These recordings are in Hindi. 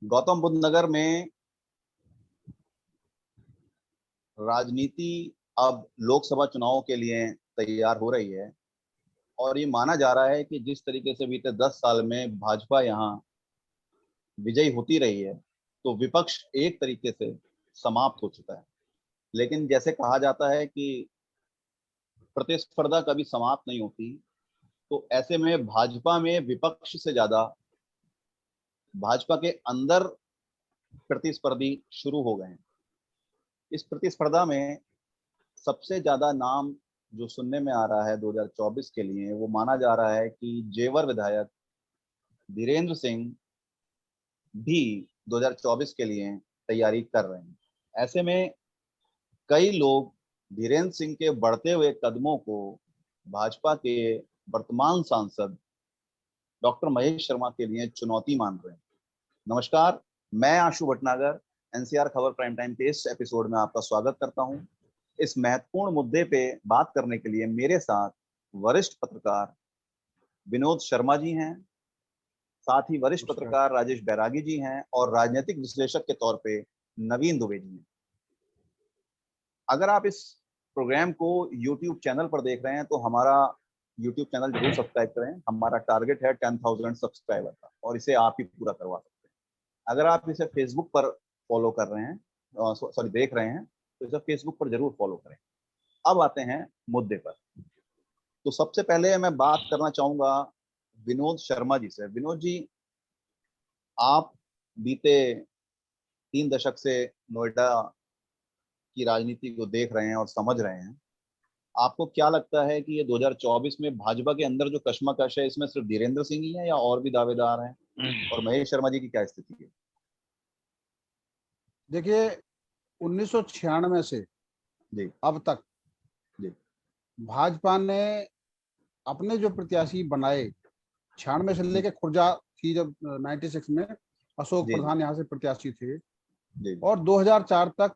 गौतम बुद्ध नगर में राजनीति अब लोकसभा चुनाव के लिए तैयार हो रही है और ये माना जा रहा है कि जिस तरीके से बीते 10 साल में भाजपा यहाँ विजयी होती रही है तो विपक्ष एक तरीके से समाप्त हो चुका है। लेकिन जैसे कहा जाता है कि प्रतिस्पर्धा कभी समाप्त नहीं होती, तो ऐसे में भाजपा में विपक्ष से ज्यादा भाजपा के अंदर प्रतिस्पर्धी शुरू हो गए हैं। इस प्रतिस्पर्धा में सबसे ज्यादा नाम जो सुनने में आ रहा है 2024 के लिए, वो माना जा रहा है कि जेवर विधायक धीरेन्द्र सिंह भी 2024 के लिए तैयारी कर रहे हैं। ऐसे में कई लोग धीरेन्द्र सिंह के बढ़ते हुए कदमों को भाजपा के वर्तमान सांसद डॉक्टर महेश शर्मा के लिए चुनौती मान रहे हैं। नमस्कार, मैं आशु भटनागर एनसीआर खबर प्राइम टाइम के इस एपिसोड में आपका स्वागत करता हूं। इस महत्वपूर्ण मुद्दे पे बात करने के लिए मेरे साथ वरिष्ठ पत्रकार विनोद शर्मा जी हैं, साथ ही वरिष्ठ पत्रकार राजेश बैरागी जी हैं और राजनीतिक विश्लेषक के तौर पे नवीन दुबे जी हैं। अगर आप इस प्रोग्राम को YouTube चैनल पर देख रहे हैं तो हमारा YouTube चैनल जरूर सब्सक्राइब करें। हमारा टारगेट है 10,000 सब्सक्राइबर का और इसे आप ही पूरा करवा सकते हैं। अगर आप इसे फेसबुक पर फॉलो कर रहे हैं, देख रहे हैं, तो इसे फेसबुक पर जरूर फॉलो करें। अब आते हैं मुद्दे पर। तो सबसे पहले मैं बात करना चाहूंगा विनोद शर्मा जी से। विनोद जी, आप बीते 3 दशक से नोएडा की राजनीति को देख रहे हैं और समझ रहे हैं। आपको क्या लगता है कि ये 2024 में भाजपा के अंदर जो कश्मकश है, इसमें सिर्फ धीरेन्द्र सिंह ही है या और भी दावेदार हैं? और महेश शर्मा जी की क्या स्थिति है? देखिए, 1996 से जी अब तक जी भाजपा ने अपने जो प्रत्याशी बनाए, 96 से लेके खुर्जा थी जब 96 में अशोक जी प्रधान यहाँ से प्रत्याशी थे, जी और 2004 तक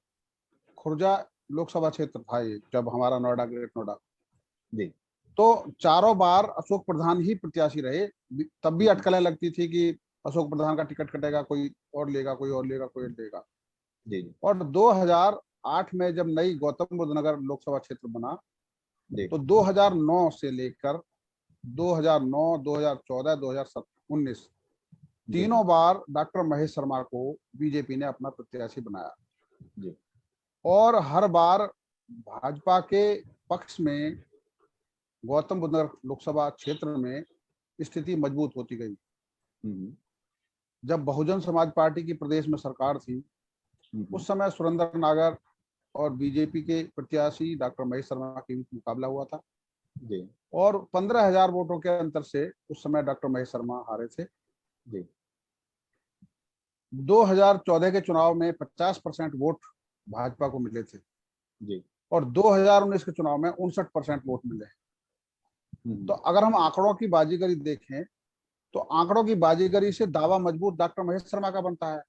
खुर्जा लोकसभा क्षेत्र था ये, जब हमारा नोएडा, ग्रेट नोएडा। जी तो चारों बार अशोक प्रधान ही प्रत्याशी रहे। तब भी अटकलें लगती थी कि अशोक प्रधान का टिकट कटेगा, कोई और लेगा, कोई और लेगा, कोई और लेगा। जी और 2008 में जब नई गौतम बुद्ध नगर लोकसभा क्षेत्र बना, जी तो 2009 से लेकर 2009, 2014, 2019 तीनों बार डॉक्टर महेश शर्मा को बीजेपी ने अपना प्रत्याशी बनाया जी और हर बार भाजपा के पक्ष में गौतम बुद्ध नगर लोकसभा क्षेत्र में स्थिति मजबूत होती गई। जब बहुजन समाज पार्टी की प्रदेश में सरकार थी, उस समय सुरेंद्र नागर और बीजेपी के प्रत्याशी डॉक्टर महेश शर्मा के बीच मुकाबला हुआ था जी और 15,000 वोटों के अंतर से उस समय डॉक्टर महेश शर्मा हारे थे। जी 2014 के चुनाव में 50% वोट भाजपा को मिले थे जी और 2019 के चुनाव में 59% वोट मिले। तो अगर हम आंकड़ों की बाजीगरी देखें तो आंकड़ों की बाजीगरी से दावा मजबूत डॉक्टर महेश शर्मा का बनता है।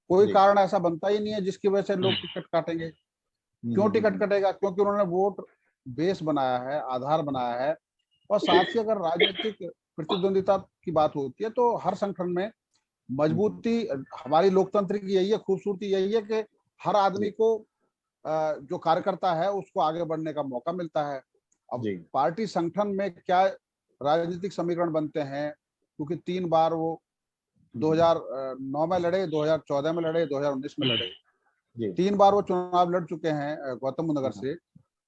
कोई कारण ऐसा बनता ही नहीं है जिसकी वजह से लोग टिकट काटेंगे। क्यों टिकट कटेगा? क्योंकि उन्होंने वोट बेस बनाया है, आधार बनाया है। और साथ ही अगर राजनीतिक प्रतिद्वंदिता की बात होती है तो हर संगठन में मजबूती, हमारी लोकतंत्र की यही है, खूबसूरती यही है कि हर आदमी को जो कार्यकर्ता है उसको आगे बढ़ने का मौका मिलता है। अब पार्टी संगठन में क्या राजनीतिक समीकरण बनते हैं, क्योंकि 3 बार वो 2009 में लड़े, 2014 में लड़े, 2019 में लड़े, 3 बार वो चुनाव लड़ चुके हैं गौतम बुद्ध नगर से।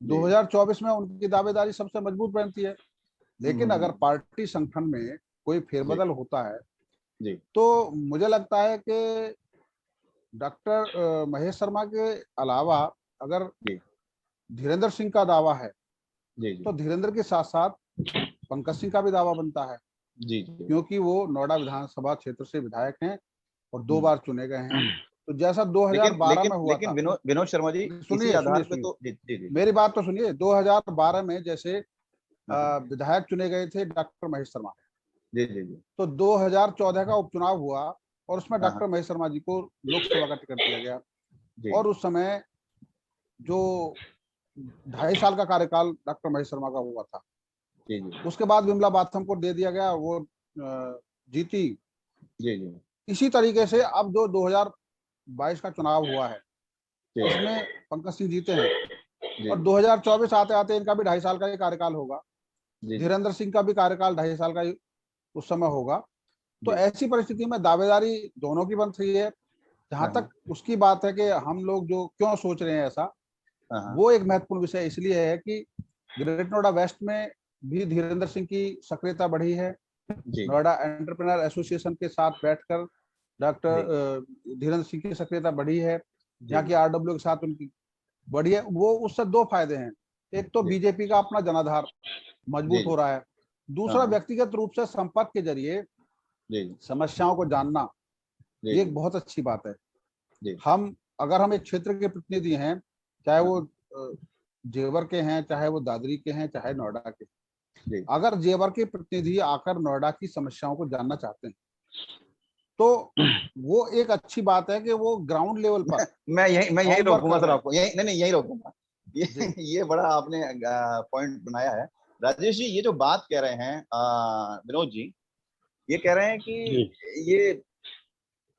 2024 में उनकी दावेदारी सबसे मजबूत बनती है। लेकिन अगर पार्टी संगठन में कोई फेरबदल होता है तो मुझे लगता है कि डॉक्टर महेश शर्मा के अलावा अगर धीरेन्द्र सिंह का दावा है तो धीरेन्द्र के साथ साथ पंकज सिंह का भी दावा बनता है, क्योंकि वो नोएडा विधानसभा क्षेत्र से विधायक हैं और 2 बार चुने गए हैं। तो जैसा 2012 में हुआ था। विनोद शर्मा जी, इसी आधार पे तो मेरी बात तो सुनिए। 2012 में जैसे विधायक चुने गए थे डॉक्टर महेश शर्मा, तो 2014 का उपचुनाव हुआ और उसमें डॉक्टर महेश शर्मा जी को लोकसभा का टिकट दिया गया और उस समय जो 2.5 साल का कार्यकाल डॉक्टर महेश शर्मा का हुआ था, उसके बाद विमला बाथम को दे दिया गया। वो जीती, जी जी इसी तरीके से अब जो 2022 का चुनाव हुआ है जी उसमें पंकज सिंह जीते हैं, जी और 2024 आते आते इनका भी 2.5 साल का ही कार्यकाल होगा, जी जी धीरेन्द्र सिंह का भी कार्यकाल 2.5 साल का ही उस समय होगा। तो जी। ऐसी परिस्थिति में दावेदारी दोनों की बन रही है। जहां हाँ तक हाँ उसकी बात है कि हम लोग जो क्यों सोच रहे हैं ऐसा, हाँ हाँ, वो एक महत्वपूर्ण विषय इसलिए है कि ग्रेट नोएडा वेस्ट में भी धीरेन्द्र सिंह की सक्रियता बढ़ी है। जी नोएडा एंटरप्रेन्योर एसोसिएशन के साथ बैठकर डॉक्टर जी धीरेन्द्र सिंह की सक्रियता बढ़ी है। जी यहाँ की आरडब्ल्यू के साथ उनकी बढ़ी है। वो उससे दो फायदे हैं, एक तो जी बीजेपी का अपना जनाधार जी मजबूत जी। हो रहा है, हाँ दूसरा हाँ व्यक्तिगत रूप से संपर्क के जरिए जी जी समस्याओं को जानना, जी ये एक जी बहुत अच्छी बात है। जी अगर हम एक क्षेत्र के प्रतिनिधि हैं, चाहे हाँ वो हाँ, जेवर के हैं, चाहे वो दादरी के हैं, चाहे नोएडा के, जी। अगर जेवर के प्रतिनिधि आकर नोएडा की समस्याओं को जानना चाहते हैं तो वो एक अच्छी बात है कि वो ग्राउंड लेवल पर मैं यही होमवर्क रोकूंगा कर सर रहे हैं। आपको, यही नहीं नहीं यही रोकूंगा। ये जी ये बड़ा आपने पॉइंट बनाया है। राजेश जी, ये जो बात कह रहे हैं विनोद जी, ये कह रहे हैं जी कि ये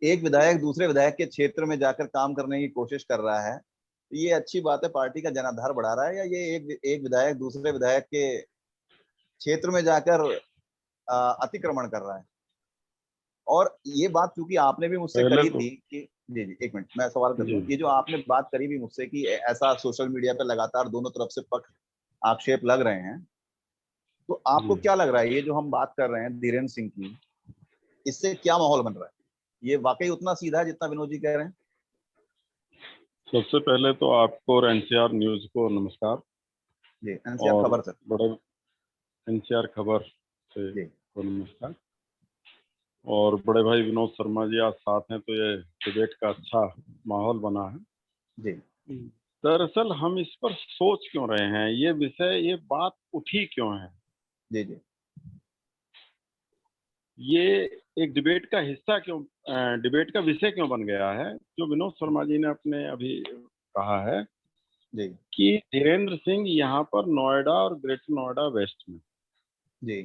एक विधायक दूसरे विधायक के क्षेत्र में जाकर काम करने की कोशिश कर रहा है, तो ये अच्छी बात है, पार्टी का जनाधार बढ़ा रहा है, या ये एक विधायक दूसरे विधायक के क्षेत्र में जाकर अतिक्रमण कर रहा है? और ये बात चूंकि आपने भी मुझसे पहले करी तो थी कि जी जी, एक मिनट मैं सवाल कर जी लूं, ये जो आपने बात करी भी मुझसे कि ऐसा सोशल मीडिया पे लगातार दोनों तरफ से पक्ष आक्षेप लग रहे हैं, तो आपको जी क्या लग रहा है ये जो हम बात कर रहे हैं धीरेन्द्र सिंह की, इससे क्या माहौल बन रहा है? ये वाकई उतना सीधा है जितना विनोद जी कह रहे हैं? सबसे पहले तो आपको और एनसीआर न्यूज को नमस्कार, जी, एनसीआर और खबर सर। बड़े एनसीआर खबर से जी को नमस्कार। और बड़े भाई विनोद शर्मा जी आज साथ हैं, तो ये डिबेट का अच्छा माहौल बना है। जी दरअसल हम इस पर सोच क्यों रहे हैं, ये विषय, ये बात उठी क्यों है, जी जी ये एक डिबेट का हिस्सा क्यों, डिबेट का विषय क्यों बन गया है, जो विनोद शर्मा जी ने अपने अभी कहा है जी कि धीरेन्द्र सिंह यहाँ पर नोएडा और ग्रेटर नोएडा वेस्ट में जी।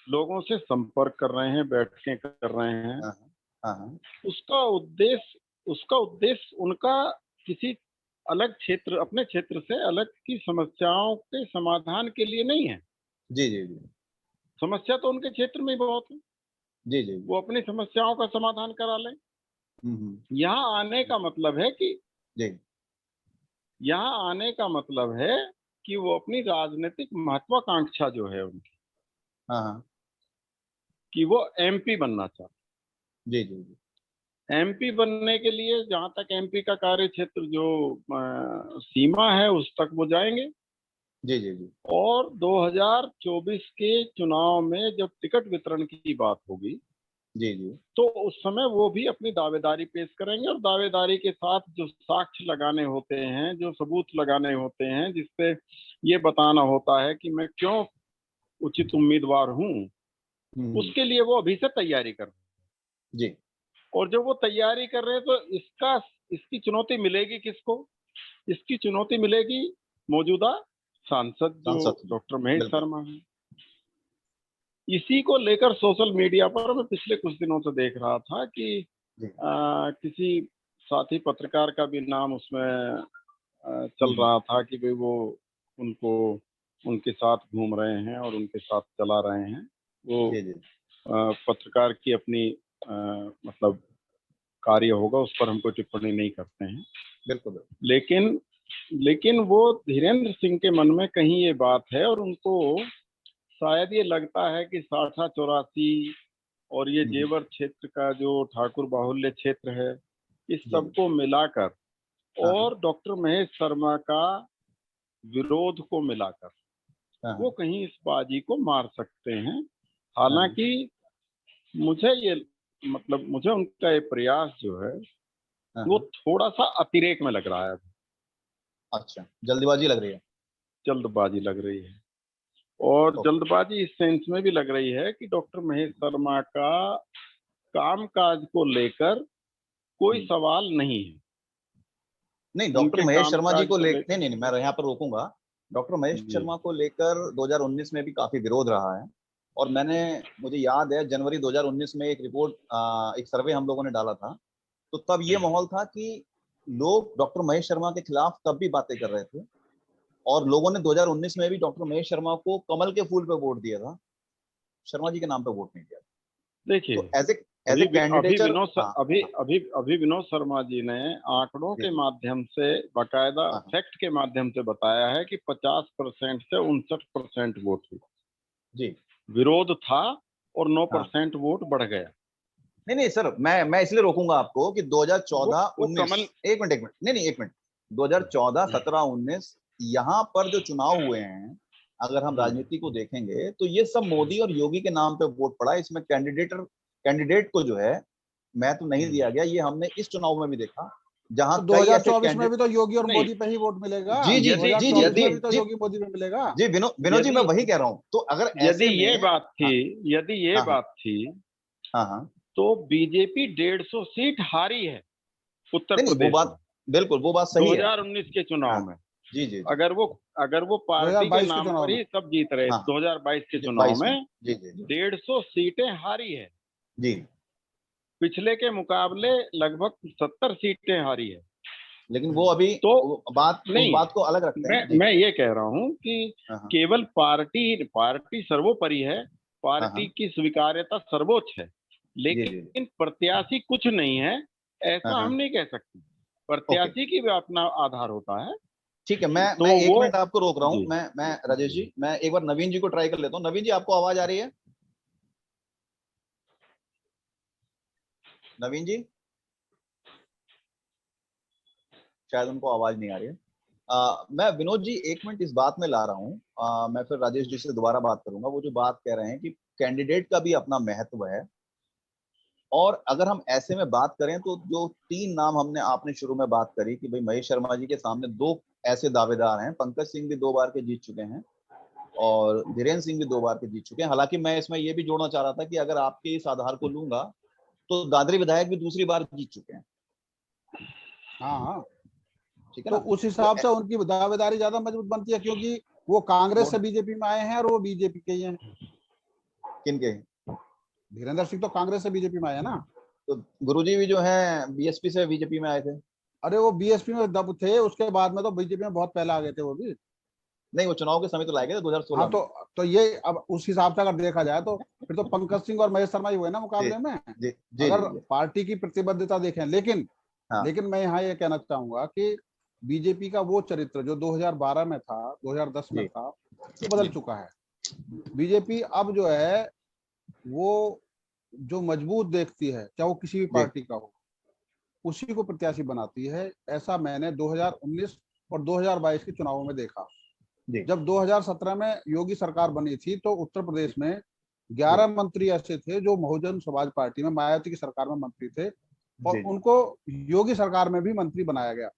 लोगों से संपर्क कर रहे हैं, बैठकें कर रहे हैं। हाँ हाँ हाँ उसका उद्देश्य उनका किसी अलग क्षेत्र, अपने क्षेत्र से अलग की समस्याओं के समाधान के लिए नहीं है। जी जी जी समस्या तो उनके क्षेत्र में ही बहुत है, जी जी। वो अपनी समस्याओं का समाधान करा लें। यहाँ आने का मतलब है कि जी यहाँ आने का मतलब है कि वो अपनी राजनीतिक महत्वाकांक्षा जो है उनकी, हाँ हाँ कि वो एमपी बनना चाहते जी जी जी हैं। एमपी बनने के लिए जहां तक एमपी का कार्य क्षेत्र जो सीमा है उस तक वो जाएंगे। जी जी जी और 2024 के चुनाव में जब टिकट वितरण की बात होगी जी जी तो उस समय वो भी अपनी दावेदारी पेश करेंगे, और दावेदारी के साथ जो साक्ष्य लगाने होते हैं, जो सबूत लगाने होते हैं, जिससे ये बताना होता है कि मैं क्यों उचित उम्मीदवार हूँ, उसके लिए वो अभी से तैयारी कर रहे हैं। जी और जब वो तैयारी कर रहे हैं तो इसकी चुनौती मिलेगी किसको? इसकी चुनौती मिलेगी मौजूदा सांसद जो सांसद जी, डॉक्टर महेश बिल्कुल। शर्मा हैं। इसी को लेकर सोशल मीडिया पर मैं पिछले कुछ दिनों से देख रहा था कि जी किसी साथी पत्रकार का भी नाम उसमें चल हम्म, रहा था कि भाई वो उनको उनके साथ घूम रहे हैं और उनके साथ चला रहे हैं। वो जी जी पत्रकार की अपनी मतलब कार्य होगा, उस पर हम कोई टिप्पणी नहीं करते हैं। बिल्कुल बिल्कुल। लेकिन लेकिन वो धीरेन्द्र सिंह के मन में कहीं ये बात है, और उनको शायद ये लगता है कि साठा चौरासी और ये हम्म, जेवर क्षेत्र का जो ठाकुर बाहुल्य क्षेत्र है, इस जी जी सबको मिलाकर हाँ हाँ और डॉक्टर महेश शर्मा का विरोध को मिलाकर हाँ वो हाँ कहीं इस बाजी को मार सकते हैं। हाँ हाँ, हालांकि मुझे ये मुझे उनका ये प्रयास जो है हाँ, वो हाँ। थोड़ा सा अतिरेक में लग रहा है, अच्छा, जल्दबाजी लग रही है। जल्दबाजी लग रही है। और ओके। जल्दबाजी इस सेंस में भी लग रही है कि डॉक्टर महेश शर्मा का कामकाज को लेकर कोई हम्म। सवाल नहीं है। नहीं, डॉक्टर उनके महेश शर्मा जी कामकाज को को ले लेकर नहीं नहीं नहीं, मैं यहाँ पर रोकूंगा। डॉक्टर महेश जी शर्मा को लेकर 2019 में भी काफी विरोध रहा है। और मुझे याद है जनवरी 2019 में एक रिपोर्ट, एक सर्वे हम लोगों ने डाला था, तो तब ये माहौल था कि लोग डॉक्टर महेश शर्मा के खिलाफ तब भी बातें कर रहे थे, और लोगों ने 2019 में भी डॉक्टर महेश शर्मा को कमल के फूल पे वोट दिया था, शर्मा जी के नाम पे वोट नहीं दिया। देखिए, तो एज ए कैंडिडेचर, अभी विनोद शर्मा जी ने आंकड़ों के माध्यम से, बाकायदा फैक्ट के माध्यम से बताया है कि 50% से 59% वोट हुई जी, विरोध था और 9% वोट बढ़ गया। नहीं सर, मैं इसलिए रोकूंगा आपको कि 2014-19, एक मिनट, नहीं एक मिनट, 2014, 17, 19 यहाँ पर जो चुनाव हुए हैं, अगर हम राजनीति को देखेंगे तो ये सब मोदी और योगी के नाम पे वोट पड़ा। इसमें कैंडिडेट को जो है मैं तो नहीं दिया गया। ये हमने इस चुनाव में भी देखा, जहां तो 2024 में भी तो योगी और मोदी पे ही वोट मिलेगा। जी जी जी जी जी में भी तो योगी मोदी पे मिलेगा। जी विनोद जी, मैं वही कह रहा हूँ। तो अगर यदि ये बात थी, हाँ, तो बीजेपी 150 सीट हारी है उत्तर प्रदेश में। बिल्कुल वो बात सही है 2019 के चुनाव में। जी। अगर वो पार्टी के नाम पर ही सब जीत रहे, 2022 के चुनाव में 150 सीटें हारी है जी, पिछले के मुकाबले लगभग 70 सीटें हारी है। लेकिन वो अभी तो उस बात को अलग रखते हैं। मैं ये कह रहा हूँ कि केवल पार्टी सर्वोपरि है, पार्टी की स्वीकार्यता सर्वोच्च है, लेकिन प्रत्याशी कुछ नहीं है ऐसा हम नहीं कह सकते। प्रत्याशी की भी अपना आधार होता है। ठीक है, मैं एक मिनट आपको रोक रहा हूँ। मैं राजेश जी, मैं एक बार नवीन जी को ट्राई कर लेता हूँ। नवीन जी, आपको आवाज आ रही है? नवीन जी, शायद उनको आवाज नहीं आ रही है। मैं विनोद जी एक मिनट इस बात में ला रहा हूँ। मैं फिर राजेश जी से दोबारा बात करूंगा। वो जो बात कह रहे हैं कि कैंडिडेट का भी अपना महत्व है, और अगर हम ऐसे में बात करें तो जो 3 नाम आपने शुरू में बात करी कि भाई महेश शर्मा जी के सामने 2 ऐसे दावेदार हैं। पंकज सिंह भी 2 बार के जीत चुके हैं और धीरेन्द्र सिंह भी 2 बार के जीत चुके हैं। हालांकि मैं इसमें ये भी जोड़ना चाह रहा था कि अगर आपके इस आधार को लूंगा तो दादरी विधायक भी दूसरी बार जीत चुके हैं। हाँ, ठीक है तो ना? उस हिसाब से उनकी दावेदारी ज्यादा मजबूत बनती है, क्योंकि वो कांग्रेस से बीजेपी में आए हैं और वो बीजेपी के ही हैं। किनके? धीरेन्द्र सिंह तो कांग्रेस से बीजेपी में आए हैं ना। तो गुरुजी भी जो है बीएसपी से बीजेपी में आए थे। अरे वो बीएसपी में दब थे, उसके बाद में तो बीजेपी में बहुत पहले आ गए थे वो भी। नहीं, वो चुनाव के समय तो लाए गए थे 2016 हाँ, तो ये अब उस हिसाब से अगर देखा जाए तो फिर तो पंकज सिंह और महेश शर्मा ही हुए ना मुकाबले में। अगर पार्टी की प्रतिबद्धता देखें, लेकिन मैं यहाँ ये कहना चाहूंगा कि बीजेपी का वो चरित्र जो 2012 में था, 2010 में था, वो बदल चुका है। बीजेपी अब जो है वो जो मजबूत देखती है, चाहे वो किसी भी पार्टी का हो, उसी को प्रत्याशी बनाती है। ऐसा मैंने 2019 और 2022 के चुनावों में देखा। जब 2017 में योगी सरकार बनी थी तो उत्तर प्रदेश में 11 मंत्री ऐसे थे जो बहुजन समाज पार्टी में मायावती की सरकार में मंत्री थे, और उनको योगी सरकार में भी मंत्री बनाया गया।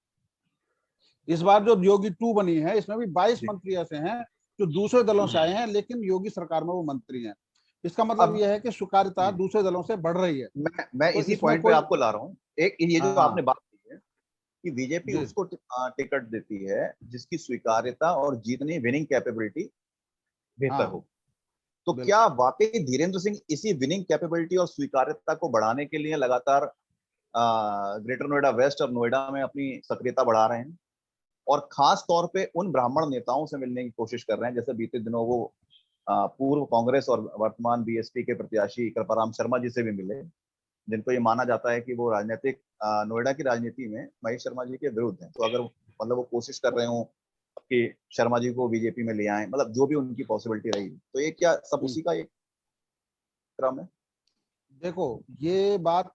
इस बार जो योगी 2 बनी है, इसमें भी 22 मंत्री ऐसे हैं जो दूसरे दलों से आए हैं, लेकिन योगी सरकार में वो मंत्री हैं। इसका मतलब यह है कि स्वीकार्यता दूसरे दलों से बढ़ रही है। मैं तो इसी पॉइंट पे आपको ला रहा हूँ। एक ये जो आपने बात की है कि बीजेपी उसको टिकट देती है जिसकी स्वीकार्यता और जीतने विनिंग कैपेबिलिटी बेहतर हो। तो क्या वाकई धीरेन्द्र सिंह इसी विनिंग कैपेबिलिटी और स्वीकार्यता को बढ़ाने के लिए लगातार ग्रेटर नोएडा वेस्ट और नोएडा में अपनी सक्रियता बढ़ा रहे हैं, और खास तौर पे उन ब्राह्मण नेताओं से मिलने की कोशिश कर रहे हैं? जैसे बीते दिनों वो पूर्व कांग्रेस और वर्तमान बीएसपी के प्रत्याशी कृपाराम शर्मा जी से भी मिले, जिनको ये माना जाता है कि वो राजनीतिक नोएडा की राजनीति में महेश शर्मा जी के विरुद्ध हैं। तो अगर मतलब वो कोशिश कर रहे हो कि शर्मा जी को बीजेपी में ले आए, मतलब जो भी उनकी पॉसिबिलिटी रही, तो ये क्या सब उसी का एक क्रम है? देखो, ये बात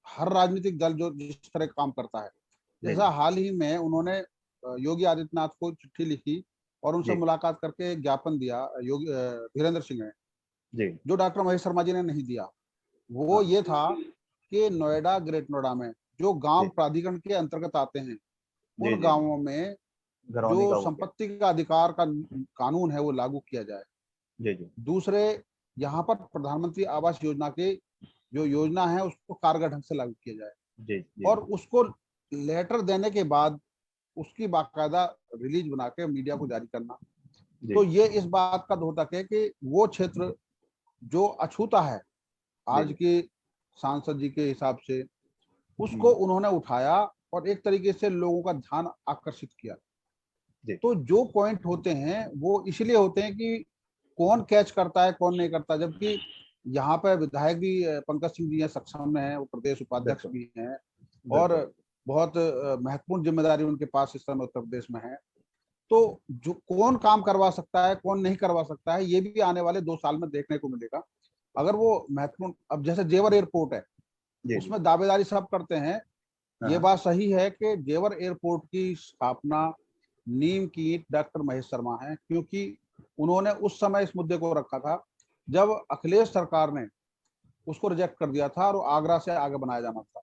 हर राजनीतिक दल जो जिस तरह काम करता है, जैसा हाल ही में उन्होंने योगी आदित्यनाथ को चिट्ठी लिखी और उनसे मुलाकात करके ज्ञापन दिया योगी धीरेन्द्र सिंह ने, जो डॉक्टर महेश शर्मा जी ने नहीं दिया। वो ये था कि नोएडा, ग्रेट नोएडा में जो गांव प्राधिकरण के अंतर्गत आते हैं, उन गांवों में जो संपत्ति का अधिकार का कानून है वो लागू किया जाए। दूसरे, यहाँ पर प्रधानमंत्री आवास योजना की जो योजना है उसको कारगर ढंग से लागू किया जाए, और उसको लेटर देने के बाद उसकी बाकायदा रिलीज बना के मीडिया को जारी करना। तो ये इस बात का द्योतक है कि वो क्षेत्र जो अछूता है आज जी। के सांसद जी के हिसाब से, उसको उन्होंने उठाया और एक तरीके से लोगों का ध्यान आकर्षित किया। जी। तो जो पॉइंट होते हैं वो इसलिए होते हैं कि कौन कैच करता है कौन नहीं करता, जबकि यहाँ पे विधायक भी पंकज सिंह जी हैं, सक्षम में हैं, वो प्रदेश उपाध्यक्ष बिल्कुल भी हैं और बिल्कुल। बहुत महत्वपूर्ण जिम्मेदारी उनके पास इस समय उत्तर प्रदेश में है। तो जो कौन काम करवा सकता है कौन नहीं करवा सकता है, ये भी आने वाले 2 साल में देखने को मिलेगा। अगर वो महत्वपूर्ण, अब जैसे जेवर एयरपोर्ट है, जी जी। उसमें दावेदारी सब करते हैं। ये हाँ बात सही है कि जेवर एयरपोर्ट की स्थापना, नींव की ईंट डॉक्टर महेश शर्मा है, क्योंकि उन्होंने उस समय इस मुद्दे को रखा था जब अखिलेश सरकार ने उसको रिजेक्ट कर दिया था और आगरा से आगे बनाया जाना था।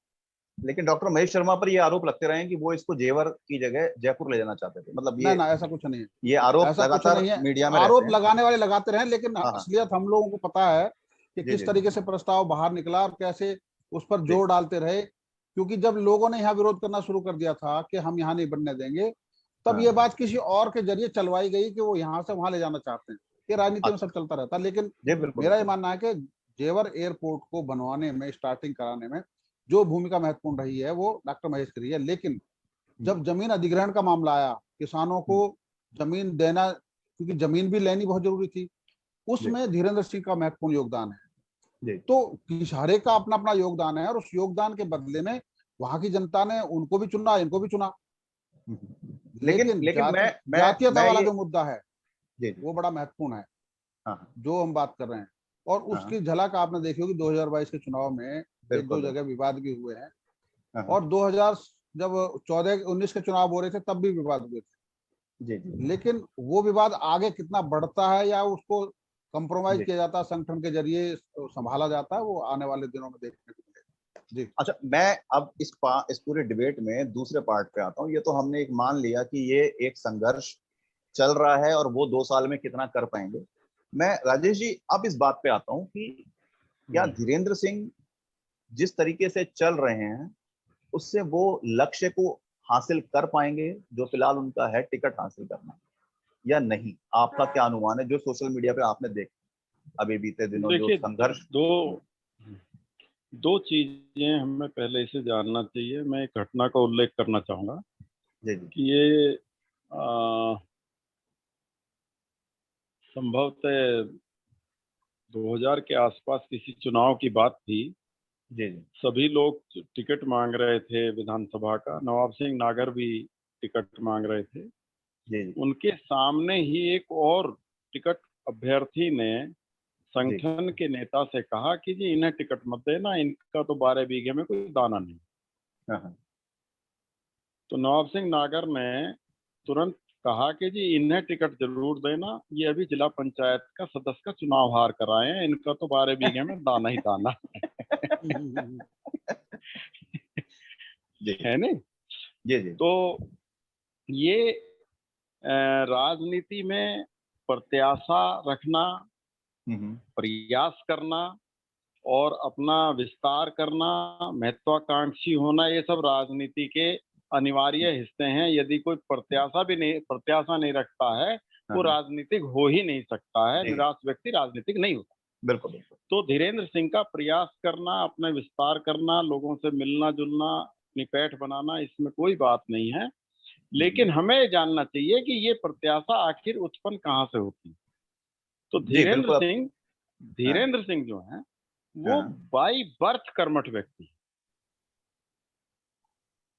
लेकिन डॉक्टर महेश शर्मा पर ये आरोप लगते रहे हैं कि वो इसको जेवर की जगह जयपुर ले जाना चाहते थे, मतलब ना ना, ऐसा कुछ नहीं है, ये आरोप ऐसा कुछ लगातार नहीं है। मीडिया में रहते आरोप हैं। लगाने वाले लगाते रहे, लेकिन हाँ हाँ। असलियत हम लोगों को पता है कि जी किस जी तरीके से प्रस्ताव बाहर निकला और कैसे उस पर जी जोर डालते रहे। क्योंकि जब लोगों ने यहाँ विरोध करना शुरू कर दिया था कि हम यहाँ नहीं बनने देंगे, तब ये हाँ। बात किसी और के जरिए चलवाई गई कि वो यहाँ से वहां ले जाना चाहते हैं। ये राजनीति में सब अच्छा। चलता रहता है। लेकिन जी बिल्कुल मेरा ये बिल्कुल। मानना है कि जेवर एयरपोर्ट को बनवाने में, स्टार्टिंग कराने में जो भूमिका महत्वपूर्ण रही है वो डॉक्टर महेश की रही है। लेकिन जब जमीन अधिग्रहण का मामला आया, किसानों को जमीन देना, क्योंकि जमीन भी लेनी बहुत जरूरी थी, जी उसमें धीरेन्द्र सिंह का महत्वपूर्ण योगदान है। जी। तो हर एक का अपना अपना योगदान है और उस योगदान के बदले में वहां की जनता ने उनको भी चुना, इनको भी चुना। लेकिन लेकिन लेकिन जातीयता मैं वाला ये। जो मुद्दा है जी जी। वो बड़ा महत्वपूर्ण है, हाँ हाँ जो हम बात कर रहे हैं। और हाँ। उसकी झलक आपने देखी होगी 2022 के चुनाव में, एक बिल्कुल दो बिल्कुल। जगह विवाद भी हुए हैं। हाँ हाँ। और 2000 जब 14-19 के चुनाव हो रहे थे तब भी विवाद हुए थे। जी जी लेकिन वो विवाद आगे कितना बढ़ता है या उसको कंप्रोमाइज जी। किया जाता है, संगठन के जरिए संभाला जाता है, वो आने वाले दिनों में देखने को मिलेगा। जी अच्छा, मैं अब इस पूरे डिबेट में दूसरे पार्ट पे आता हूँ। ये तो हमने एक मान लिया कि ये एक संघर्ष चल रहा है और वो 2 साल में कितना कर पाएंगे। मैं राजेश जी अब इस बात पे आता हूँ कि क्या धीरेन्द्र सिंह जिस तरीके से चल रहे हैं उससे वो लक्ष्य को हासिल कर पाएंगे जो फिलहाल उनका है, टिकट हासिल करना, या नहीं? आपका क्या अनुमान है जो सोशल मीडिया पे आपने देखा अभी बीते दिनों जो देखिए, संघर्ष? दो चीजें हमें पहले से जानना चाहिए। मैं एक घटना का उल्लेख करना चाहूंगा जी जी कि ये संभवतः 2000 के आसपास किसी चुनाव की बात थी। जी जी सभी लोग टिकट मांग रहे थे विधानसभा का। नवाब सिंह नागर भी टिकट मांग रहे थे। जी जी उनके सामने ही एक और टिकट अभ्यर्थी ने जी। संगठन के नेता से कहा कि जी इन्हें टिकट मत देना, इनका तो 12 बीघे में कोई दाना नहीं। हाँ हाँ। तो नवाब सिंह नागर ने तुरंत कहा कि जी इन्हें टिकट जरूर देना, ये अभी जिला पंचायत का सदस्य का चुनाव हार कर आए हैं, इनका तो 12 बीघे में दाना ही दाना जी है नहीं। जी जी तो ये राजनीति में प्रत्याशा रखना, प्रयास करना और अपना विस्तार करना, महत्वाकांक्षी होना, ये सब राजनीति के अनिवार्य हिस्से हैं। यदि कोई प्रत्याशा नहीं रखता है वो हाँ। राजनीतिक हो ही नहीं सकता है। जी निराश व्यक्ति राजनीतिक नहीं होता। बिल्कुल बिल्कुल। तो धीरेन्द्र सिंह का प्रयास करना, अपना विस्तार करना, लोगों से मिलना जुलना, अपनी पैठ बनाना, इसमें कोई बात नहीं है। लेकिन हमें जानना चाहिए कि ये प्रत्याशा आखिर उत्पन्न कहाँ से होती है। तो जी बिल्कुल। हाँ धीरेन्द्र सिंह जो है वो हाँ। बाई बर्थ कर्मठ व्यक्ति है।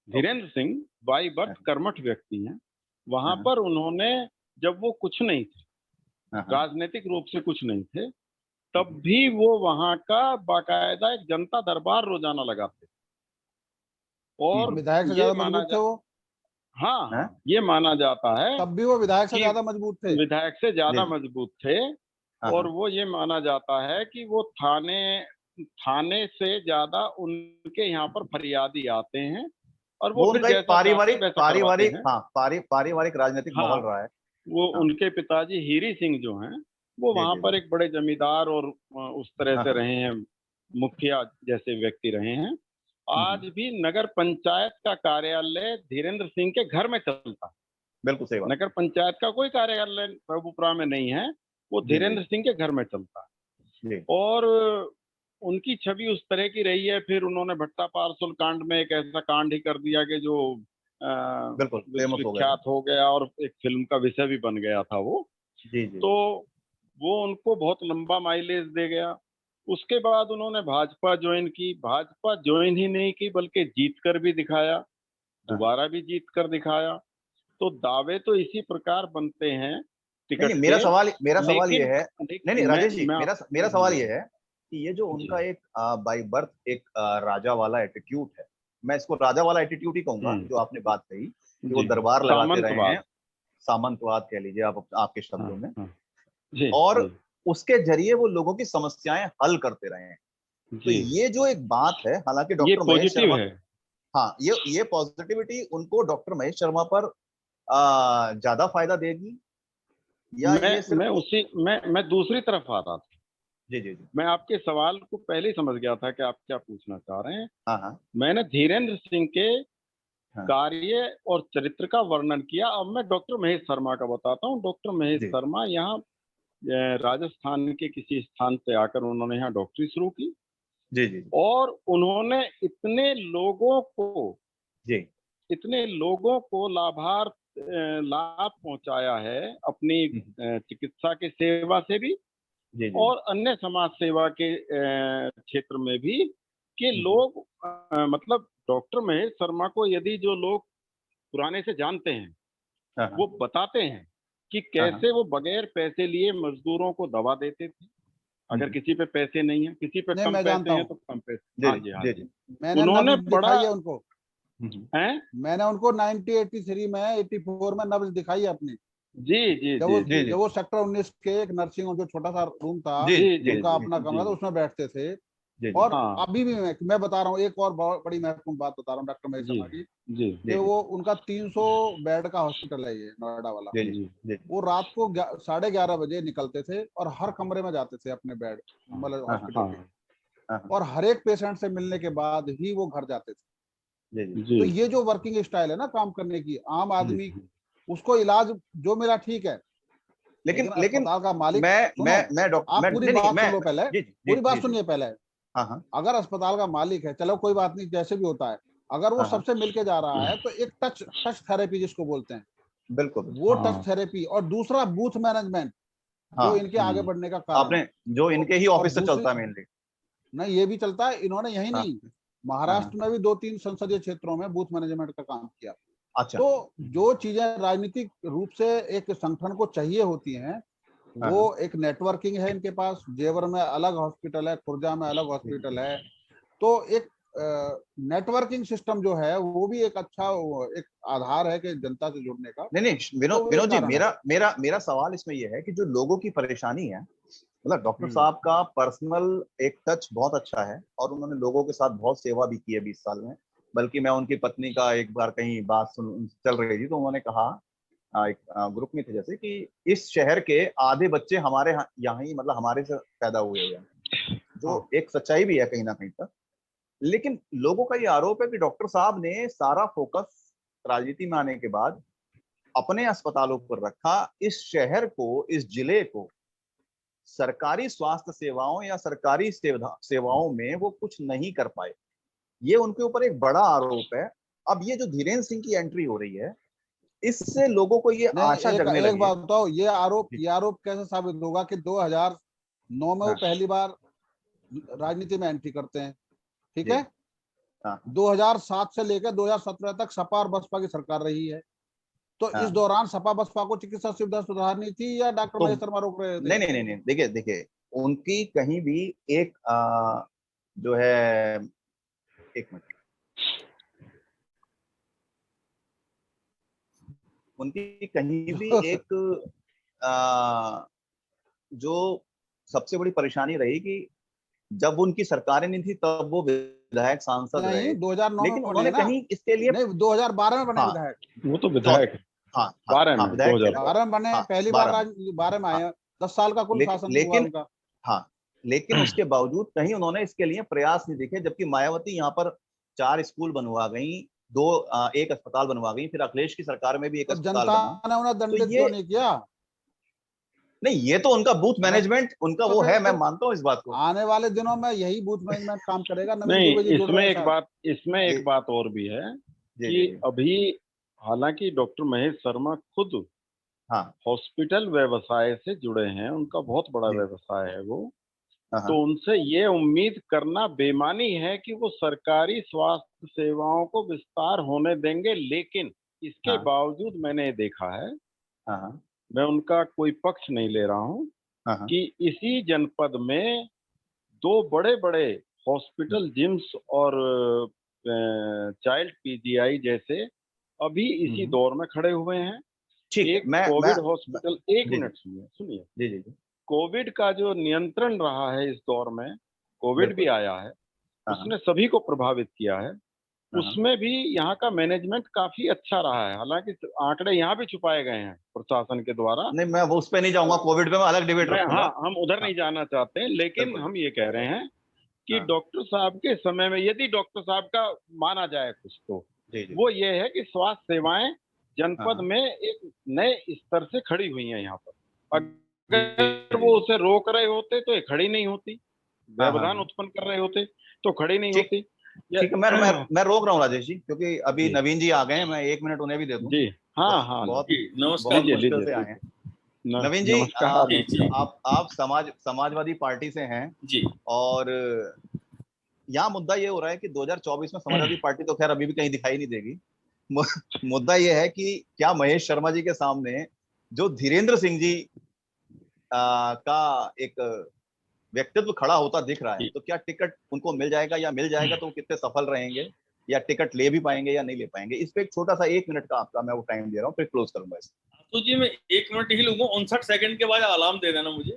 Okay. Dhirendra Singh by birth कर्मठ व्यक्ति हैं। वहां हाँ पर उन्होंने, जब वो कुछ नहीं थे, हाँ हाँ। राजनीतिक रूप से कुछ नहीं थे, तब भी वो वहां का बाकायदा एक जनता दरबार रोजाना लगाते और विधायक से ये ज्यादा माना मजबूत थे जा वो, हाँ हाँ? हाँ, ये माना जाता है तब भी वो विधायक से कि ज्यादा मजबूत थे। विधायक से जी ज्यादा जी। मजबूत थे। हाँ और हाँ। वो ये माना जाता है कि वो थाने से ज्यादा उनके यहाँ पर फरियादी आते हैं और वो वो फिर उनका एक जैसा चाहते हैं वैसा करवाते हैं। पारिवारिक राजनीतिक हाँ, माहौल रहा है। वो हाँ उनके पिताजी हीरी सिंह जो हैं वो जी वहां जी पर जी। एक बड़े जमींदार और उस तरह हाँ से हाँ। रहे हैं, मुखिया जैसे व्यक्ति रहे हैं। आज हम्म। भी नगर पंचायत का कार्यालय धीरेन्द्र सिंह के घर में चलता है। बिल्कुल सही बात। नगर पंचायत का कोई कार्यालय प्रभुपुरा में नहीं है, वो जी जी धीरेन्द्र सिंह के घर में चलता है। जी और उनकी छवि उस तरह की रही है। फिर उन्होंने भट्टा पार्सल कांड में एक ऐसा कांड ही कर दिया कि जो बिल्कुल फेमस हो गए थे। विश्वविख्यात हो गया और एक फिल्म का विषय भी बन गया था वो। जी जी तो वो उनको बहुत लंबा माइलेज दे गया। उसके बाद उन्होंने भाजपा ज्वाइन की। भाजपा ज्वाइन ही नहीं की बल्कि जीत कर भी दिखाया, हाँ। दोबारा भी जीत कर दिखाया। तो दावे तो इसी प्रकार बनते हैं नहीं टिकट नहीं, के। मेरा सवाल ये लेकिन है, नहीं नहीं राजेश जी, मैं मेरा सवाल जी ये है कि ये जो जी उनका एक बाई बर्थ एक राजा वाला एटीट्यूड है, मैं इसको राजा वाला एटीट्यूड ही कहूंगा, जो आपने बात कही कि वो जी दरबार लगाते रहे हैं, सामंतवाद। सामंतवाद कह लीजिए आप आपके हाँ शब्दों में, हाँ जी और जी उसके जरिए वो लोगों की समस्याएं हल करते रहे हैं। तो जी ये जो एक बात है, हालांकि ये डॉक्टर महेश पॉजिटिव शर्मा, है। हाँ ये पॉजिटिविटी उनको डॉक्टर महेश शर्मा पर ज्यादा फायदा देगी, या ये मैं सिर्फ, मैं दूसरी तरफ आ रहा था। जी जी जी, मैं आपके सवाल को पहले ही समझ गया था कि आप क्या पूछना चाह रहे हैं। हाँ हाँ मैंने धीरेन्द्र सिंह के हाँ, कार्य और चरित्र का वर्णन किया। अब मैं डॉक्टर महेश शर्मा का बताता हूँ। डॉक्टर महेश जी शर्मा यहाँ राजस्थान के किसी स्थान से आकर उन्होंने यहाँ डॉक्टरी शुरू की जी जी और उन्होंने जी इतने लोगों को लाभ पहुंचाया है अपनी चिकित्सा के सेवा से भी जी जी, और अन्य समाज सेवा के क्षेत्र में भी कि जी, लोग मतलब डॉक्टर महेश शर्मा को यदि जो लोग पुराने से जानते हैं हाँ वो हाँ बताते हैं कि हाँ हाँ, कैसे वो बगैर पैसे लिए मजदूरों को दवा देते थे। अगर किसी पे पैसे नहीं है, किसी पे नहीं, कम मैं पैसे जानता हैं हूँ। तो कम पैसे। जी हाँ जी जी हाँ जी जी। जी, मैंने उन्होंने नब्ज बड़ा दिखाई है उनको। हम्म, है। मैंने उनको 1983 में 84 में नब्ज दिखाई है अपनी। जी जी जब वो जी जी जी जब वो सेक्टर 19 के एक नर्सिंग होम, जो छोटा सा रूम था, जी जी जी जी उनका जी अपना कमरा जी था, उसमें बैठते थे। जी जी और हाँ अभी भी मैं बता रहा हूँ, एक और बहुत बड़ी महत्वपूर्ण बात बता रहा हूँ डॉक्टर महेश जी शर्मा की, जी कि जी जी वो उनका 300 बेड का हॉस्पिटल है ये नोएडा वाला। जी जी जी, वो रात को 11:30 बजे निकलते थे और हर कमरे में जाते थे अपने बेड, हाँ मतलब हाँ हाँ हॉस्पिटल के। हाँ हाँ हाँ, और हर एक पेशेंट से मिलने के बाद ही वो घर जाते थे। जी जी, जी तो ये जो वर्किंग स्टाइल है ना काम करने की, आम जी आदमी उसको इलाज जो मिला ठीक है, लेकिन लेकिन लेकिन अस्पताल का मालिक, सुनो, मैं डॉक्टर, आप मैं पूरी नहीं नहीं, बात सुन लो पहले, जी जी जी पूरी बात जी, सुनिए पहले। हाँ हाँ अगर अस्पताल का मालिक है, चलो कोई बात नहीं, जैसे भी होता है, अगर वो हाँ हाँ, सबसे मिलके जा रहा है, तो एक टच टच थेरेपी जिसको बोलते हैं, बिल्कुल बिल्कुल, वो टच हाँ थेरेपी, और दूसरा बूथ मैनेजमेंट, जो हाँ, इनके आगे बढ़ने का कारण है। आपने जो तो इनके ही और ऑफिस से दूसरी, चलता है मेनली, नहीं ये भी चलता है, इन्होंने यही हाँ नहीं, हाँ हाँ, महाराष्ट्र में भी 2-3 संसदीय क्षेत्रों में बूथ मैनेजमेंट का काम किया। अच्छा, तो जो चीजें राजनीतिक रूप से एक संगठन को चाहिए होती हैं, हाँ वो हाँ, एक नेटवर्किंग है इनके पास। जेवर में अलग हॉस्पिटल है, खुर्जा में अलग जी हॉस्पिटल है। तो एक नेटवर्किंग सिस्टम जो है, वो भी एक अच्छा एक आधार है कि जनता से जुड़ने का। नहीं नहीं, तो विनोद वो एक विनोद जी, कारण है। मेरा सवाल इसमें यह है कि जो लोगों की परेशानी है, मतलब डॉक्टर हम्म। साहब का पर्सनल एक टच बहुत अच्छा है, और उन्होंने लोगों के साथ बहुत सेवा भी की है 20 साल में। बल्कि मैं उनकी पत्नी का एक बार कहीं बात सुन चल रही थी, तो उन्होंने कहा, एक ग्रुप में थे जैसे, कि इस शहर के आधे बच्चे हमारे यहाँ ही, मतलब हमारे से पैदा हुए हुए हैं, जो हाँ। एक सच्चाई भी है कहीं ना कहीं तक। लेकिन लोगों का ये आरोप है कि डॉक्टर साहब ने सारा फोकस राजनीति में आने के बाद अपने अस्पतालों पर रखा, इस शहर को, इस जिले को सरकारी स्वास्थ्य सेवाओं या सरकारी सेवाओं में वो कुछ नहीं कर पाए। ये उनके ऊपर एक बड़ा आरोप है। अब ये जो धीरेन्द्र सिंह की एंट्री हो रही है, इससे लोगों को ये नहीं, आशा एक जगने एक लगी है। बात बताओ, जी, ये आरोप कैसे साबित होगा कि 2009 में वो हाँ पहली बार राजनीति में एंट्री करते हैं, ठीक जी, है? हाँ 2007 से लेकर 2017 तक सपा और बसपा की सरकार रही है। तो इस हाँ, दौरान सपा बसपा को चिकित्सा सुविधा सुधारनी थी, या डॉक्टर तो महेश शर्मा रोक रहे थे? नहीं नहीं नहीं नहीं, देखिए देखिए, उनकी कहीं भी एक जो है, एक मिनट, उनकी कहीं भी एक जो सबसे बड़ी परेशानी रही कि जब उनकी सरकारें नहीं थी तब वो विधायक सांसद नहीं, रहे, 2009 में लेकिन बने उन्होंने ना। कहीं इसके लिए, नहीं, 2012 में बने हाँ विधायक। वो तो चौ विधायक है। हाँ हाँ 12 हाँ, में विधायक थे वो, 12 में बने, हाँ पहली बार 12 में, 12 में आए हाँ, हैं। 10 साल का कुल लेकिन शासन हुआ लेकिन उनका। हाँ, लेकिन उसके बावजूद कहीं उन्होंने इसके लिए प्रयास नहीं दिखे, जबकि मायावती यहाँ पर 4 स्कूल बनवा गई, एक अस्पताल बनवा गई, फिर अखिलेश की सरकार में भी एक तो अस्पताल जनता बना। ने उन्हें तो दंडित ये, क्यों नहीं किया? नहीं, ये तो उनका बूथ मैनेजमेंट उनका वो है, मैं मानता हूँ इस बात को। आने वाले दिनों में यही बूथ मैनेजमेंट काम करेगा। नवीन नहीं, दुबे जी जुड़ रहे हैं शायद। इसमें जी एक बात और भी है जी कि जी। अभी हालांकि डॉक्टर महेश शर्मा खुद हाँ हॉस्पिटल व्यवसाय से जुड़े हैं, उनका बहुत बड़ा जी। व्यवसाय है वो, हाँ तो हाँ उनसे ये उम्मीद करना बेमानी है कि वो सरकारी स्वास्थ्य सेवाओं को विस्तार होने देंगे। लेकिन इसके हाँ बावजूद मैंने ये देखा है, हाँ हाँ मैं उनका कोई पक्ष नहीं ले रहा हूँ, हाँ हाँ। कि इसी जनपद में दो बड़े बड़े हॉस्पिटल, जिम्स और चाइल्ड पीजीआई जैसे अभी इसी हम्म, दौर में खड़े हुए हैं। ठीक है। एक मैं कोविड हॉस्पिटल, एक जी जी मिनट सुनिए सुनिए, जी जी जी। कोविड का जो नियंत्रण रहा है इस दौर में, कोविड भी बिल्कुल। आया है, हाँ हाँ उसने सभी को प्रभावित किया है। हाँ हाँ। उसमें भी यहाँ का मैनेजमेंट काफी अच्छा रहा है, हालांकि आंकड़े यहाँ भी छुपाए गए हैं प्रशासन के द्वारा। नहीं, मैं वो उस पे नहीं जाऊंगा, कोविड पे मैं अलग डिबेट हाँ, रखूंगा। हम उधर हाँ नहीं जाना चाहते हैं, लेकिन बिल्कुल। हम ये कह रहे हैं कि हाँ डॉक्टर साहब के समय में यदि डॉक्टर साहब का माना जाए कुछ, तो जी जी। वो ये है कि स्वास्थ्य सेवाएं हाँ जनपद हाँ में एक नए स्तर से खड़ी हुई हैं यहाँ पर। जी अगर जी वो जी। उसे रोक रहे होते तो ये खड़ी नहीं होती, हाँ हाँ व्यवधान हाँ। उत्पन्न कर रहे होते तो खड़ी नहीं ठीक। होती। या ठीक है, मैं रोक रहा हूँ राजेश जी, क्योंकि अभी जी नवीन जी आ गए हैं, मैं 1 मिनट उन्हें भी दे दूं। जी, हाँ बहुत हाँ, बहुत जी नमस्कार। बहुत लीजिए मुश्किल लीजिए, से आए ठीक हैं। है, नवीन जी, नमस्कार जी जी नमस्कार। आप समाजवादी पार्टी से हैं, जी और यहाँ मुद्दा ये हो रहा है कि 2024 में समाजवादी पार्टी तो खैर अभी भी कहीं दिखाई नहीं देगी। मु- मुद्दा ये है कि क्या महेश शर्मा जी के सामने जो धीरेन्द्र सिंह जी का एक व्यक्तित्व खड़ा होता दिख रहा है, जी। तो क्या टिकट उनको मिल जाएगा, या मिल जाएगा तो वो कितने सफल रहेंगे, या टिकट ले भी पाएंगे या नहीं ले पाएंगे? इस पे एक छोटा सा 1 मिनट का आपका मैं वो टाइम दे रहा हूँ, फिर क्लोज करूंगा इसे। तो जी मैं 1 मिनट ही लूंगा, 59 सेकंड के बाद अलार्म दे देना मुझे।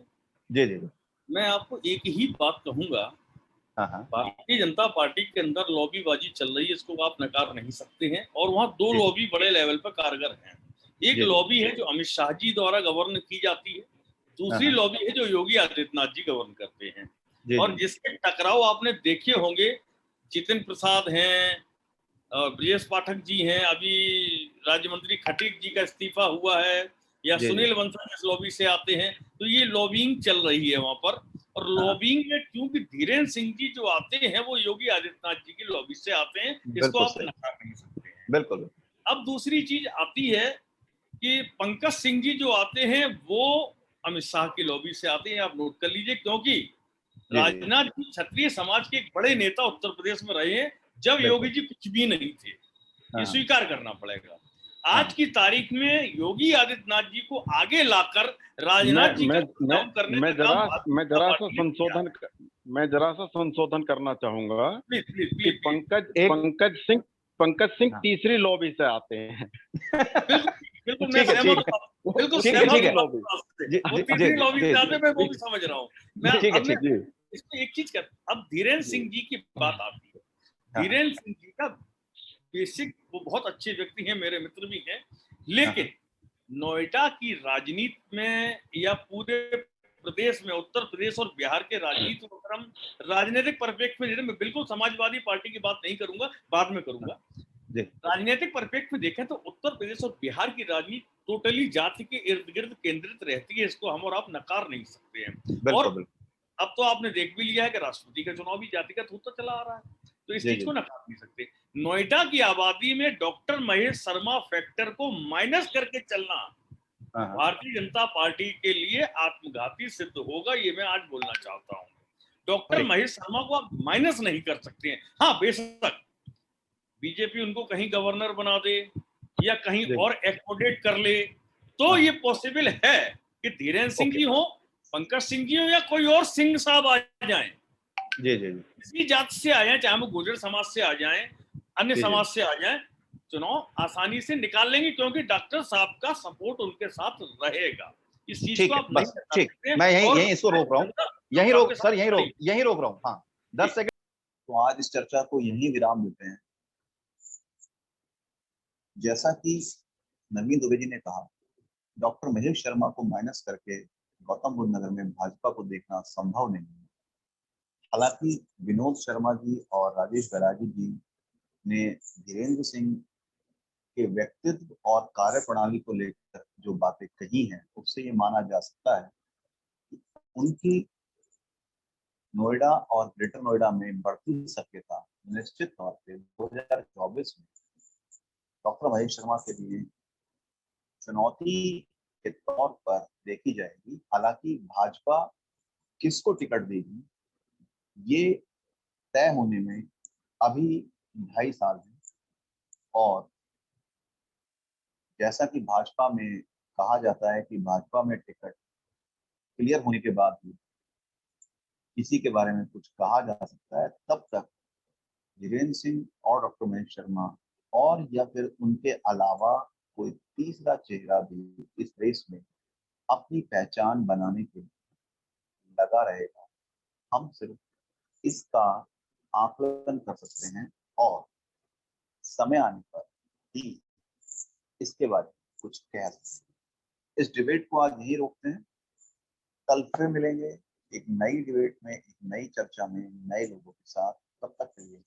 जी जी जी। मैं आपको एक ही बात कहूंगा, हाँ हाँ भारतीय जनता पार्टी के अंदर लॉबीबाजी चल रही है, इसको आप नकार नहीं सकते हैं। और वहाँ दो जी लॉबी बड़े लेवल पर कारगर हैं। एक जी जी। लॉबी है जो अमित शाह जी द्वारा गवर्न की जाती है, हाँ दूसरी हाँ लॉबी है जो योगी आदित्यनाथ जी गवर्न करते हैं। जी और जी जिसके टकराव आपने देखे होंगे, जितिन प्रसाद हैं, ब्रिजेश पाठक जी हैं, अभी राज्य मंत्री खटीक जी का इस्तीफा हुआ है, या जी जी। सुनील बंसल इस लॉबी से आते हैं, तो ये लॉबिंग चल रही है वहां पर। और हाँ हाँ, लॉबिंग में क्योंकि धीरेन्द्र सिंह जी जो आते हैं वो योगी आदित्यनाथ जी की लॉबी से आते हैं, इसको बिल्कुल आप सही। नकार नहीं सकते हैं। बिल्कुल। अब दूसरी चीज आती है कि पंकज सिंह जी जो आते हैं वो अमित शाह की लॉबी से आते हैं, आप नोट कर लीजिए, क्योंकि जी जी। राजनाथ जी क्षत्रिय समाज के एक बड़े नेता उत्तर प्रदेश में रहे हैं जब योगी बिल्कुल। जी कुछ भी नहीं थे, हाँ ये हाँ स्वीकार करना पड़ेगा। आज हाँ। की तारीख में योगी आदित्यनाथ जी को आगे लाकर मैं राजनाथ जी मैं का मैं डाउन करने मैं का जरा काम भारतीय मैं जनता जरा सा पार्टी ने किया है। मैं जरा सा संशोधन करना चाहूंगा प्लीज प्लीज कि प्लीज प्लीज। एक। पंकज सिंह हाँ। तीसरी लॉबी से आते हैं। बिल्कुल बिल्कुल, मैं ठीक है सहमत ठीक है। हूँ, बिल्कुल ठीक है सहमत ठीक हूँ है। आपकी बात से। जी वो जी जी तीसरी लॉबी जी से आते, मैं वो भी जी समझ रहा हूँ। मैं ठीक है अब मैं ठीक है। जी इसमें एक चीज कर, अब धीरेन्द्र जी सिंह जी की बात आती है। हाँ हाँ धीरेन्द्र सिंह जी का बेसिक, वो बहुत अच्छे व्यक्ति हैं, मेरे मित्र भी हैं, हाँ लेकिन नोएडा की राजनीति में या पूरे प्रदेश में, उत्तर प्रदेश और बिहार के राजनीति को अगर हम राजनीतिक परिप्रेक्ष्य में देखें, मैं बिल्कुल समाजवादी पार्टी की बात नहीं करूंगा, बाद में करूंगा। जी। राजनीतिक परिप्रेक्ष्य में देखें तो उत्तर प्रदेश और बिहार की राजनीति टोटली जाति के इर्द गिर्द केंद्रित रहती है, इसको हम और आप नकार नहीं सकते हैं। बिल्कुल और बिल्कुल। अब तो आपने देख भी लिया है कि राष्ट्रपति का चुनाव भी जातिगत होता चला आ रहा है, तो इस जी चीज जी। को नकार नहीं सकते। नोएडा की आबादी में डॉक्टर महेश शर्मा फैक्टर को माइनस करके चलना हाँ हाँ भारतीय जनता पार्टी के लिए आत्मघाती सिद्ध होगा, ये मैं आज बोलना चाहता हूँ। डॉक्टर ठीक। महेश शर्मा को आप माइनस नहीं कर सकते हैं। हाँ, बेशक बीजेपी उनको कहीं गवर्नर बना दे या कहीं जी। और एकोमोडेट कर ले, तो हाँ ये हाँ। पॉसिबल है कि धीरेन्द्र सिंह ओके। जी हो, पंकज सिंह जी हो, या कोई और सिंह साहब आ जाएं, जी जी जी किसी जाति से आ जाए, चाहे वो गुर्जर समाज से आ जाएं, अन्य जी जी। समाज से आ जाएं, चुनाव आसानी से निकाल लेंगे, क्योंकि डॉक्टर साहब का सपोर्ट उनके साथ रहेगा। इस चीज को ठीक है, आप नहीं बस बता ठीक। सकते हैं। मैं यहीं और यहीं इसको रोक रहा हूँ। जनता यहीं आपके रोक साथ सर, खड़ी है। यहीं रोक रहा हूँ। हाँ, जी 10 सेकंड। तो आज इस चर्चा को यहीं विराम देते हैं। जैसा कि नवीन दुबे जी ने कहा, डॉक्टर महेश शर्मा को माइनस करके गौतम बुद्ध नगर में भाजपा को देखना संभव नहीं है। हालांकि विनोद शर्मा जी और राजेश बैरागी जी ने धीरेन्द्र सिंह के व्यक्तित्व और कार्यप्रणाली को लेकर जो बातें कही हैं, उससे ये माना जा सकता है कि उनकी नोएडा और ग्रेटर नोएडा में बढ़ती सक्रियता निश्चित तौर पे 2024 में डॉक्टर महेश शर्मा के लिए चुनौती के तौर पर देखी जाएगी। हालांकि भाजपा किसको टिकट देगी ये तय होने में अभी 2.5 साल है, और जैसा कि भाजपा में कहा जाता है कि भाजपा में टिकट क्लियर होने के बाद भी किसी के बारे में कुछ कहा जा सकता है, तब तक धीरेन्द्र सिंह और डॉक्टर महेश शर्मा और या फिर उनके अलावा कोई तीसरा चेहरा भी इस रेस में अपनी पहचान बनाने के लिए लगा रहेगा। हम सिर्फ इसका आकलन कर सकते हैं और समय आने पर ही इसके बारे में कुछ कह सकते हैं। इस डिबेट को आज यही रोकते हैं, कल फिर मिलेंगे एक नई डिबेट में, एक नई चर्चा में, नए लोगों के साथ। तब तक के लिए